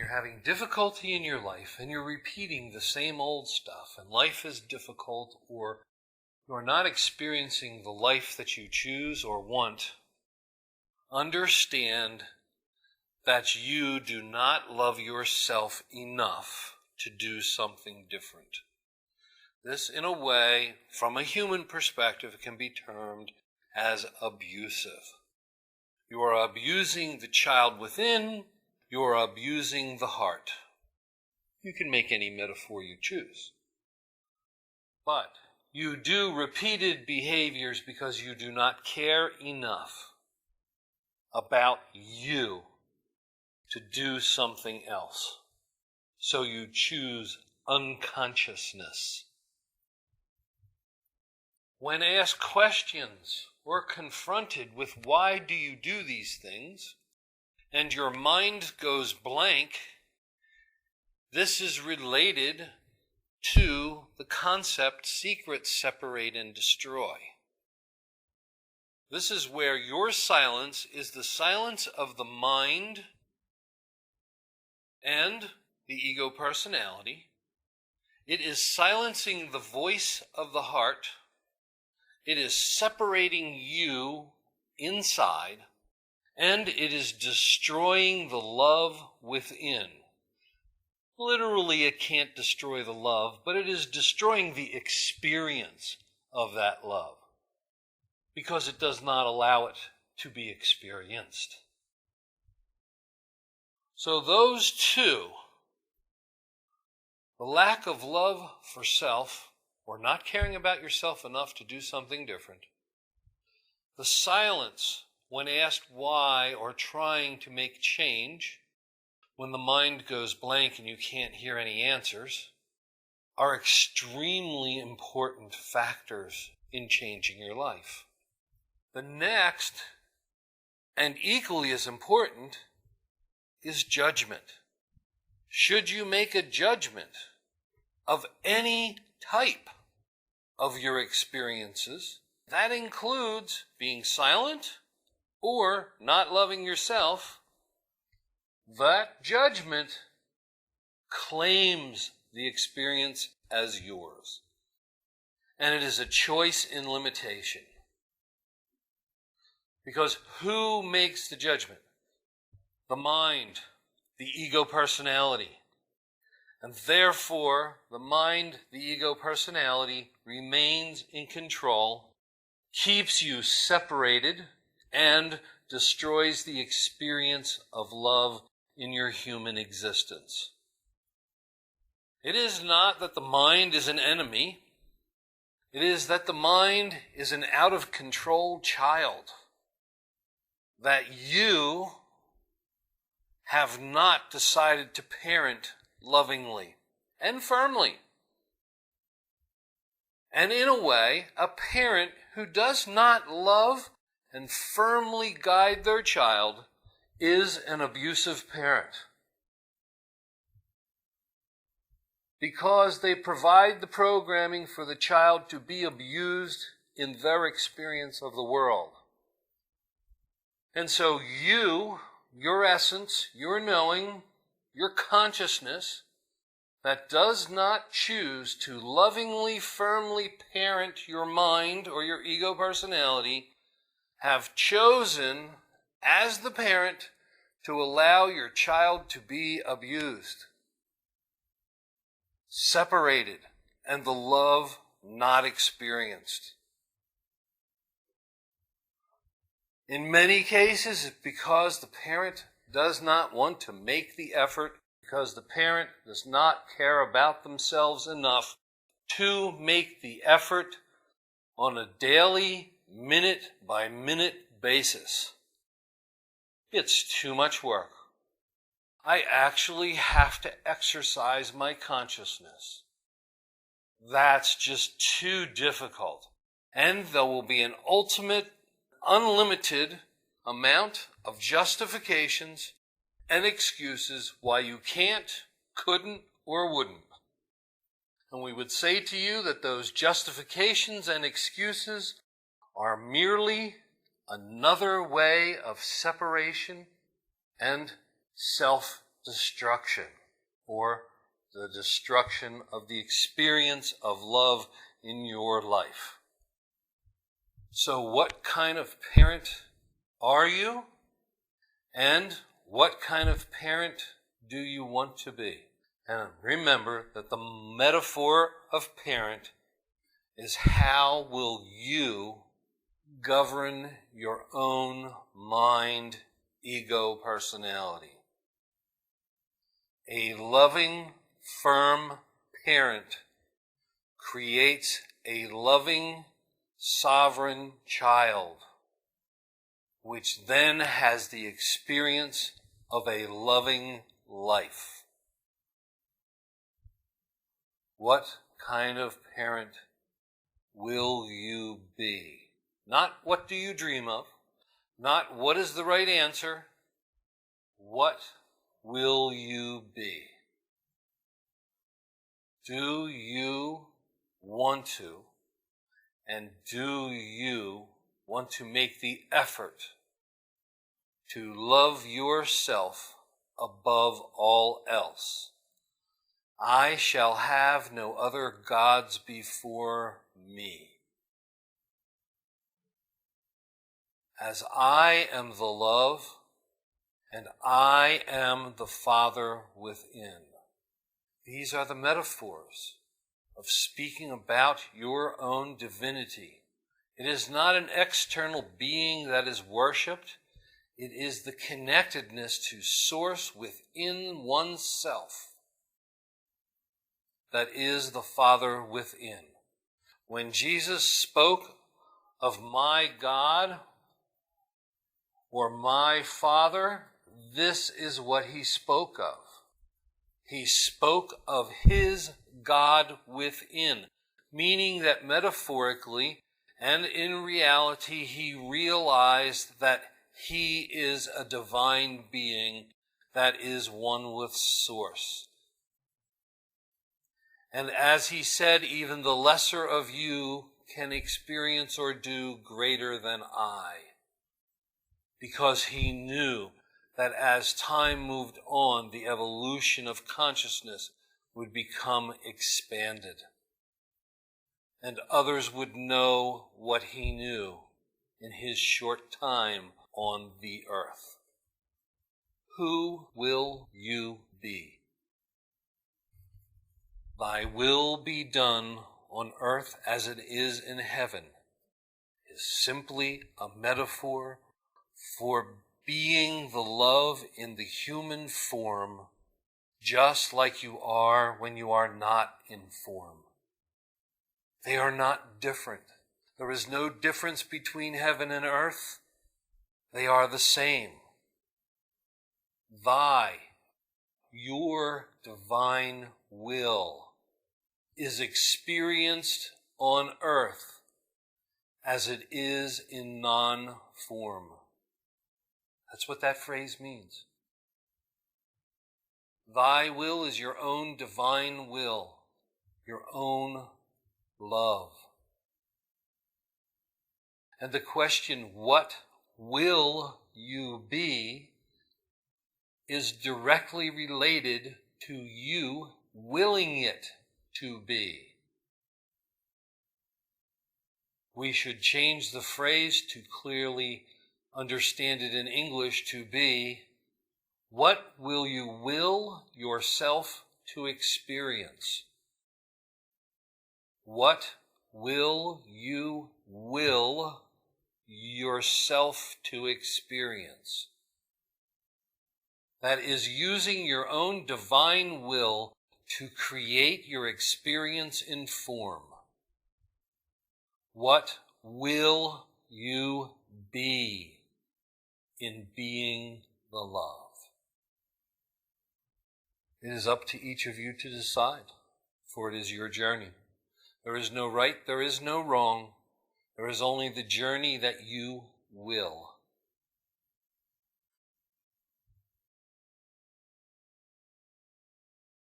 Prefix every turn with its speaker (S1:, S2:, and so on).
S1: you're having difficulty in your life and you're repeating the same old stuff and life is difficult, or you're not experiencing the life that you choose or want, understand that you do not love yourself enough to do something different. This, in a way, from a human perspective, can be termed as abusive. You are abusing the child within, you are abusing the heart. You can make any metaphor you choose. But you do repeated behaviors because you do not care enough about you to do something else. So you choose unconsciousness. When asked questions or confronted with why do you do these things, and your mind goes blank, this is related to the concept secret, separate, and destroy. This is where your silence is the silence of the mind and the ego personality. It is silencing the voice of the heart. It is separating you inside, and it is destroying the love within. Literally, it can't destroy the love, but it is destroying the experience of that love because it does not allow it to be experienced. So those two, the lack of love for self, or not caring about yourself enough to do something different, the silence when asked why or trying to make change, when the mind goes blank and you can't hear any answers, are extremely important factors in changing your life. The next, and equally as important, is judgment. Should you make a judgment of any type of your experiences, that includes being silent or not loving yourself, that judgment claims the experience as yours. And it is a choice in limitation. Because who makes the judgment? The mind, the ego personality. And therefore, the mind, the ego personality, remains in control, keeps you separated, and destroys the experience of love in your human existence. It is not that the mind is an enemy. It is that the mind is an out-of-control child that you have not decided to parent lovingly and firmly. And in a way, a parent who does not love and firmly guide their child is an abusive parent. Because they provide the programming for the child to be abused in their experience of the world. And so you, your essence, your knowing, your consciousness, that does not choose to lovingly, firmly parent your mind or your ego personality, have chosen as the parent to allow your child to be abused, separated, and the love not experienced. In many cases, it's because the parent does not want to make the effort, because the parent does not care about themselves enough to make the effort on a daily, minute-by-minute basis. It's too much work. I actually have to exercise my consciousness. That's just too difficult. And there will be an ultimate, unlimited amount of justifications and excuses why you can't, couldn't, or wouldn't. And we would say to you that those justifications and excuses are merely another way of separation and self self-destruction, or the destruction of the experience of love in your life. So what kind of parent are you? And what kind of parent do you want to be? And remember that the metaphor of parent is how will you govern your own mind, ego, personality. A loving, firm parent creates a loving, sovereign child, which then has the experience of a loving life. What kind of parent will you be? Not what do you dream of, not what is the right answer. What will you be? Do you want to, and do you want to make the effort to love yourself above all else? I shall have no other gods before me. As I am the love, and I am the Father within. These are the metaphors of speaking about your own divinity. It is not an external being that is worshipped. It is the connectedness to source within oneself that is the Father within. When Jesus spoke of my God or my Father, this is what he spoke of. He spoke of his God within, meaning that metaphorically and in reality he realized that he is a divine being that is one with source. And as he said, even the lesser of you can experience or do greater than I. Because he knew that as time moved on, the evolution of consciousness would become expanded. And others would know what he knew in his short time on the earth. Who will you be? Thy will be done on earth as it is in heaven is simply a metaphor for being the love in the human form, just like you are when you are not in form. They are not different. There is no difference between heaven and earth. They are the same. Your divine will is experienced on earth as it is in non-form. That's what that phrase means. Thy will is your own divine will, your own love. And the question, what will you be, is directly related to you willing it to be. We should change the phrase to clearly understand it in English to be, what will you will yourself to experience? What will you will yourself to experience? That is using your own divine will to create your experience in form. What will you be in being the love? It is up to each of you to decide, for it is your journey. There is no right, there is no wrong. There is only the journey that you will.